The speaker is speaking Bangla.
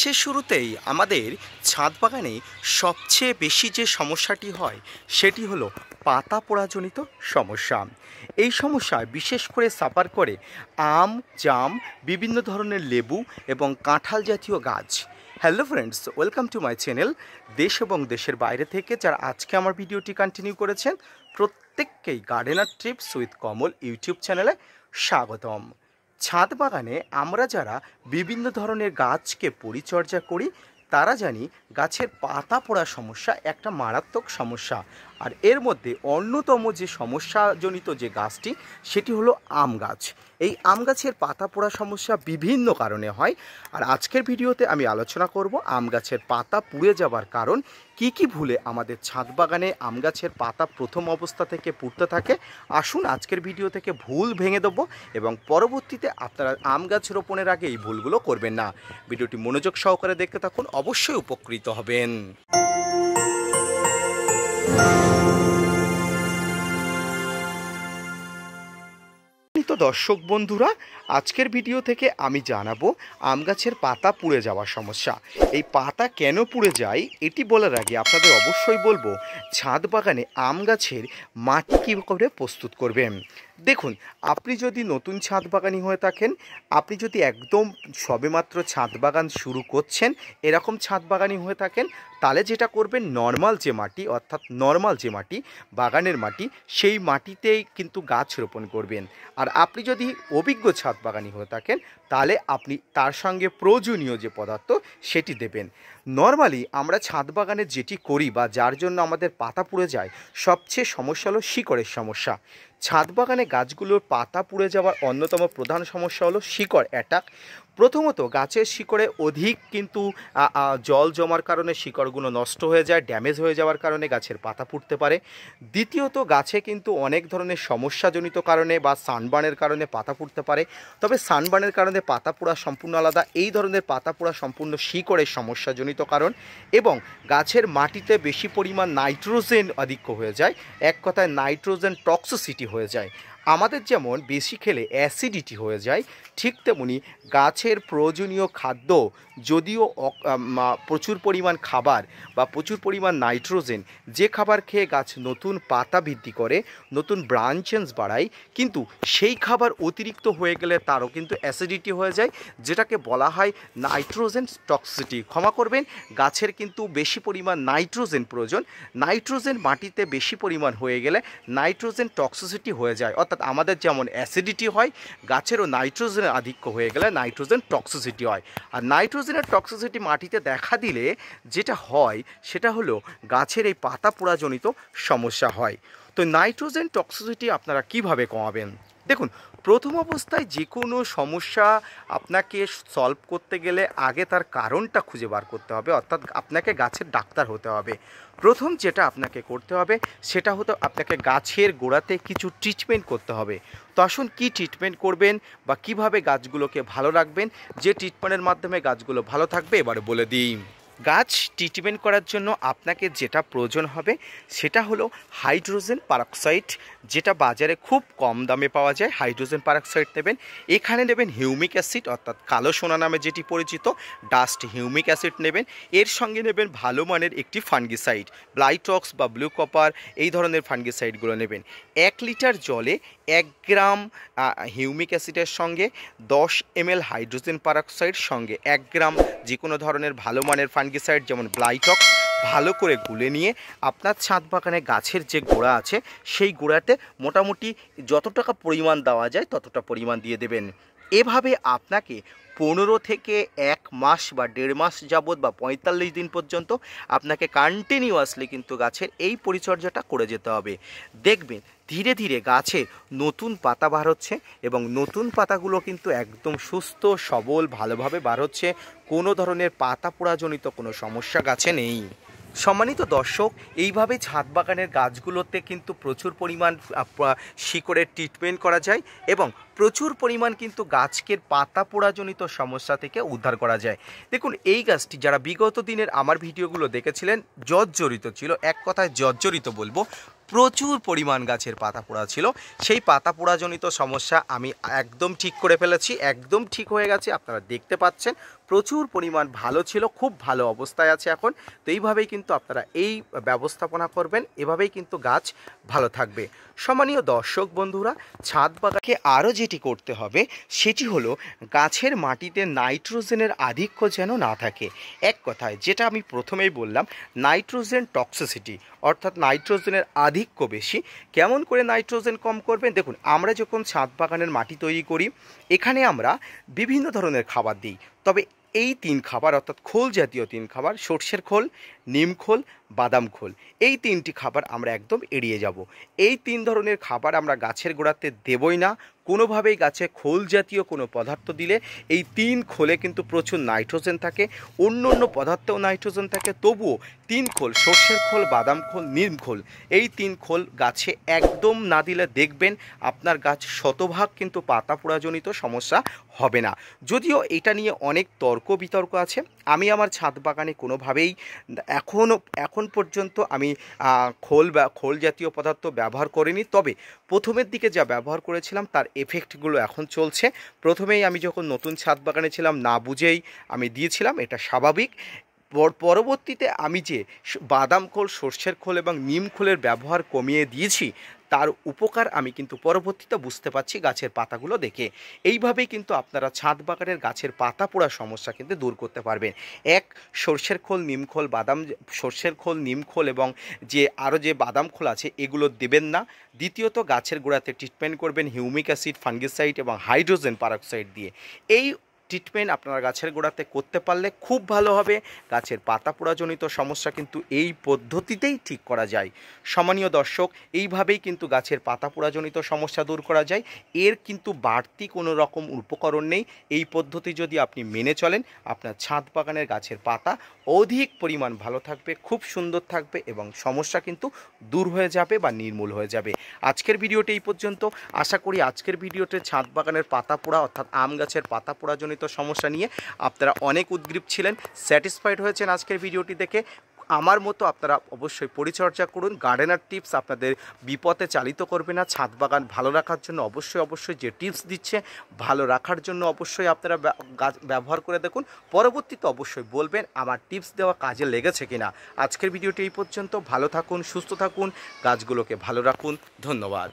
মার্চের শুরুতেই আমাদের ছাদ বাগানে সবচেয়ে বেশি যে সমস্যাটি হয় সেটি হলো পাতা পোড়াজনিত সমস্যা। এই সমস্যায় বিশেষ করে সাফার করে আম, জাম, বিভিন্ন ধরনের লেবু এবং কাঁঠাল জাতীয় গাছ। Hello friends, welcome to my channel. দেশ এবং দেশের বাইরে থেকে যারা আজকে আমার ভিডিওটি কন্টিনিউ করেছেন প্রত্যেককেই gardener TRIPS with Kamal YouTube চ্যানেলে স্বাগতম। ছাদ বাগানে আমরা যারা বিভিন্ন ধরনের গাছকে পরিচর্যা করি তারা জানি গাছের পাতা পোড়া সমস্যা একটা মারাত্মক সমস্যা। আর এর মধ্যে অন্যতম যে সমস্যাজনিত যে গাছটি সেটি হলো আম গাছ। এই আম গাছের পাতা পোড়া সমস্যা বিভিন্ন কারণে হয়, আর আজকের ভিডিওতে আমি আলোচনা করব আম গাছের পাতা পুড়ে যাওয়ার কারণ, কি ভুলে আমাদের ছাদ বাগানে আম গাছের পাতা প্রথম অবস্থা থেকে পুড়তে থাকে। আসুন আজকের ভিডিও থেকে ভুল ভেঙে দেবো এবং পরবর্তীতে আপনারা আম গাছ রোপণের আগে এই ভুলগুলো করবেন না। ভিডিওটি মনোযোগ সহকারে দেখতে থাকুন, অবশ্যই উপকৃত হবেন। তো দর্শক বন্ধুরা, আজকের ভিডিও থেকে আমি জানাবো আম গাছের পাতা পুড়ে যাওয়ার সমস্যা। এই পাতা কেন পুড়ে যায় এটি বলার আগে আপনাদের অবশ্যই বলবো ছাদ বাগানে আম গাছের মাটি কী করে প্রস্তুত করবেন। দেখুন, আপনি যদি নতুন ছাদ বাগানি হয়ে থাকেন, আপনি যদি একদম সবেমাত্র ছাদ বাগান শুরু করছেন এরকম ছাদ বাগানি হয়ে থাকেন, তাহলে যেটা করবেন নর্মাল যে মাটি, অর্থাৎ নর্মাল যে মাটি বাগানের মাটি, সেই মাটিতেই কিন্তু গাছ রোপণ করবেন। আর আপনি যদি অভিজ্ঞ ছাদ বাগানি হয়ে থাকেন তাহলে আপনি তার সঙ্গে প্রয়োজনীয় যে পদার্থ সেটি দেবেন। নর্মালি আমরা ছাদ বাগানে যেটি করি বা যার জন্য আমাদের পাতা পুড়ে যায়, সবচেয়ে সমস্যা হলো শিকড়ের সমস্যা। ছাদ বাগানে গাছগুলোর পাতা পুড়ে যাওয়ার অন্যতম প্রধান সমস্যা হলো শিকড় অ্যাটাক। প্রথমত গাছের শিকড়ে অধিক কিন্তু জল জমার কারণে শিকড়গুলো নষ্ট হয়ে যায়, ড্যামেজ হয়ে যাওয়ার কারণে গাছের পাতা পুড়তে পারে। দ্বিতীয়ত গাছে কিন্তু অনেক ধরনের সমস্যাজনিত কারণে বা সানবার্নের কারণে পাতা পুড়তে পারে। তবে সানবার্নের কারণে পাতা পোড়া সম্পূর্ণ আলাদা। এই ধরনের পাতা পোড়া সম্পূর্ণ শিকড়ের সমস্যাজনিত কারণ, এবং গাছের মাটিতে বেশি পরিমাণ নাইট্রোজেন আধিক্য হয়ে যায়, এক কথায় নাইট্রোজেন টক্সিসিটি হয়ে যায়। আমাদের যেমন বেশি খেলে অ্যাসিডিটি হয়ে যায়, ঠিক তেমনি গাছের প্রয়োজনীয় খাদ্য যদিও প্রচুর পরিমাণ খাবার বা প্রচুর পরিমাণ নাইট্রোজেন, যে খাবার খেয়ে গাছ নতুন পাতা বৃদ্ধি করে, নতুন ব্রাঞ্চেস বাড়ায়, কিন্তু সেই খাবার অতিরিক্ত হয়ে গেলে তারও কিন্তু অ্যাসিডিটি হয়ে যায়, যেটাকে বলা হয় নাইট্রোজেন টক্সিসিটি। ক্ষমা করবেন, গাছের কিন্তু বেশি পরিমাণ নাইট্রোজেন প্রয়োজন। নাইট্রোজেন মাটিতে বেশি পরিমাণ হয়ে গেলে নাইট্রোজেন টক্সিসিটি হয়ে যায়, অর্থাৎ আমাদের যেমন অ্যাসিডিটি হয়, গাছেরও নাইট্রোজেনের আধিক্য হয়ে গেলে নাইট্রোজেন টক্সিসিটি হয়। আর নাইট্রোজেনের টক্সিসিটি মাটিতে দেখা দিলে যেটা হয় সেটা হলো গাছের এই পাতা পোড়াজনিত সমস্যা হয়। তো নাইট্রোজেন টক্সিসিটি আপনারা কিভাবে কমাবেন? দেখুন, প্রথম অবস্থায় যে কোনো সমস্যা আপনাকে সলভ করতে গেলে আগে তার কারণটা খুঁজে বার করতে হবে, অর্থাৎ আপনাকে গাছের ডাক্তার হতে হবে। প্রথম যেটা আপনাকে করতে হবে সেটা হতো আপনাকে গাছের গোড়াতে কিছু ট্রিটমেন্ট করতে হবে। তো আসুন কী ট্রিটমেন্ট করবেন বা কিভাবে গাছগুলোকে ভালো রাখবেন, যে ট্রিটমেন্টের মাধ্যমে গাছগুলো ভালো থাকবে এবারে বলে দিই। গাছ ট্রিটমেন্ট করার জন্য আপনাকে যেটা প্রয়োজন হবে সেটা হলো হাইড্রোজেন পারঅক্সাইড, যেটা বাজারে খুব কম দামে পাওয়া যায়। হাইড্রোজেন পারঅক্সাইড নেবেন, এখানে নেবেন হিউমিক অ্যাসিড, অর্থাৎ কালো সোনা নামে যেটি পরিচিত ডাস্ট হিউমিক অ্যাসিড নেবেন। এর সঙ্গে নেবেন ভালো মানের একটি ফাঙ্গিসাইড, ব্লাইটক্স বা ব্লু কপার, এই ধরনের ফাঙ্গিসাইডগুলো নেবেন। 1 লিটার জলে 1 গ্রাম হিউমিক অ্যাসিডের সঙ্গে 10 ml হাইড্রোজেন পারঅক্সাইড সঙ্গে 1 গ্রাম যে কোনো ধরনের ভালো মানের ফাঙ্গিসাইড যেমন ব্লাইটক্স ভালো করে গুলে নিয়ে আপনার ছাদ বাগানে গাছের যে গোড়া আছে সেই গোড়াতে মোটামুটি যতটা পরিমাণ দেওয়া যায় ততটা পরিমাণ দিয়ে দেবেন। এভাবে আপনাকে 15 থেকে 1 মাস বা 1.5 মাস যাবৎ বা 45 দিন পর্যন্ত আপনাকে কন্টিনিউয়াসলি কিন্তু গাছের এই পরিচর্যাটা করে যেতে হবে। দেখবেন ধীরে ধীরে গাছে নতুন পাতা বার হচ্ছে এবং নতুন পাতাগুলো কিন্তু একদম সুস্থ সবল ভালোভাবে বার হচ্ছে, কোনো ধরনের পাতা পোড়াজনিত কোনো সমস্যা গাছে নেই। সম্মানিত দর্শক, এইভাবে ছাদ বাগানের গাছগুলোতে কিন্তু প্রচুর পরিমাণ শিকড়ের ট্রিটমেন্ট করা যায় এবং প্রচুর পরিমাণ কিন্তু গাছের পাতা পোড়াজনিত সমস্যা থেকে উদ্ধার করা যায়। দেখুন, এই গাছটি যারা বিগত দিনের আমার ভিডিওগুলো দেখেছিলেন জর্জরিত ছিল, এক কথায় জর্জরিত বলবো, প্রচুর পরিমাণ গাছের পাতা পোড়া ছিল। সেই পাতা পোড়াজনিত সমস্যা আমি একদম ঠিক করে ফেলেছি, একদম ঠিক হয়ে গেছে। আপনারা দেখতে পাচ্ছেন প্রচুর পরিমাণ ভালো ছিল, খুব ভালো অবস্থায় আছে এখন। তো এইভাবেই কিন্তু আপনারা এই ব্যবস্থাপনা করবেন, এভাবেই কিন্তু গাছ ভালো থাকবে। সম্মানীয় দর্শক বন্ধুরা, ছাদ বাগানকে আরও যেটি করতে হবে সেটি হলো গাছের মাটিতে নাইট্রোজেনের আধিক্য যেন না থাকে। এক কথায় যেটা আমি প্রথমেই বললাম, নাইট্রোজেন টক্সিসিটি, অর্থাৎ নাইট্রোজেনের আধিক্য বেশি। কেমন করে নাইট্রোজেন কম করবেন? দেখুন, আমরা যখন ছাদ বাগানের মাটি তৈরি করি, এখানে আমরা বিভিন্ন ধরনের খাবার দিই, তবে এই 3 খাবার অর্থাৎ খোল জাতীয় 3 খাবার, সর্ষের খোল, নিম খোল, বাদাম খোল, এই 3টি খাবার আমরা একদম এড়িয়ে যাব। এই 3 ধরনের খাবার আমরা গাছের গোড়াতে দেবই না। কোনোভাবেই গাছে খোল জাতীয় কোনো পদার্থ দিলে এই 3 খোলে কিন্তু প্রচুর নাইট্রোজেন থাকে, অন্য অন্য পদার্থেও নাইট্রোজেন থাকে, তবুও 3 খোল, সর্ষের খোল, বাদাম খোল, নিম খোল, এই 3 খোল গাছে একদম না দিলে দেখবেন আপনার গাছ শতভাগ কিন্তু পাতা পোড়াজনিত সমস্যা হবে না। যদিও এটা নিয়ে অনেক তর্ক বিতর্ক আছে, আমি আমার ছাদ বাগানে কোনোভাবেই এখন পর্যন্ত আমি খোল জাতীয় পদার্থ ব্যবহার করিনি। তবে প্রথমের দিকে যা ব্যবহার করেছিলাম তার এফেক্টগুলো এখন চলছে। প্রথমেই আমি যখন নতুন ছাদ বাগানে ছিলাম না বুঝেই আমি দিয়েছিলাম, এটা স্বাভাবিক। পরবর্তীতে আমি যে বাদাম খোল, সর্ষের খোল এবং নিম খোলের ব্যবহার কমিয়ে দিয়েছি, তার উপকার আমি কিন্তু পরবর্তীতে বুঝতে পারছি গাছের পাতাগুলো দেখে। এইভাবেই কিন্তু আপনারা ছাদ বাগানের গাছের পাতা পোড়ার সমস্যা কিন্তু দূর করতে পারবেন। সর্ষের খোল, নিম খোল, সর্ষের খোল, নিম খোল এবং আরও যে বাদাম খোল আছে এগুলো দেবেন না। দ্বিতীয়ত, গাছের গোড়াতে ট্রিটমেন্ট করবেন হিউমিক অ্যাসিড, ফাঙ্গিসাইড এবং হাইড্রোজেন পারক্সাইড দিয়ে। এই ট্রিটমেন্ট আপনারা গাছের গোড়াতে করতে পারলে খুব ভালো হবে। গাছের পাতা পোড়াজনিত সমস্যা কিন্তু এই পদ্ধতিতেই ঠিক করা যায়। সম্মানীয় দর্শক, এইভাবেই কিন্তু গাছের পাতা পোড়াজনিত সমস্যা দূর করা যায়। এর কিন্তু বাড়তি কোনো রকম উপকরণ নেই। এই পদ্ধতি যদি আপনি মেনে চলেন, আপনার ছাদ বাগানের গাছের পাতা অধিক পরিমাণ ভালো থাকবে, খুব সুন্দর থাকবে এবং সমস্যা কিন্তু দূর হয়ে যাবে বা নির্মূল হয়ে যাবে। আজকের ভিডিওটি এই পর্যন্ত। আশা করি আজকের ভিডিওতে ছাদ বাগানের পাতা পোড়া অর্থাৎ আম গাছের পাতা পোড়াজনিত সমস্যা নিয়ে আপনারা অনেক উদ্গ্রীব ছিলেন, স্যাটিসফাইড হয়েছেন আজকের ভিডিওটি দেখে। আমার মতো আপনারা অবশ্যই পরিচর্যা করুন। গার্ডেনার টিপস আপনাদের বিপথে চালিত করবে না। ছাদ বাগান ভালো রাখার জন্য অবশ্যই যে টিপস দিচ্ছে, ভালো রাখার জন্য অবশ্যই আপনারা গাছ ব্যবহার করে দেখুন। পরবর্তীতে অবশ্যই বলবেন আমার টিপস দেওয়া কাজে লেগেছে কিনা। আজকের ভিডিওটি এই পর্যন্ত। ভালো থাকুন, সুস্থ থাকুন, গাছগুলোকে ভালো রাখুন। ধন্যবাদ।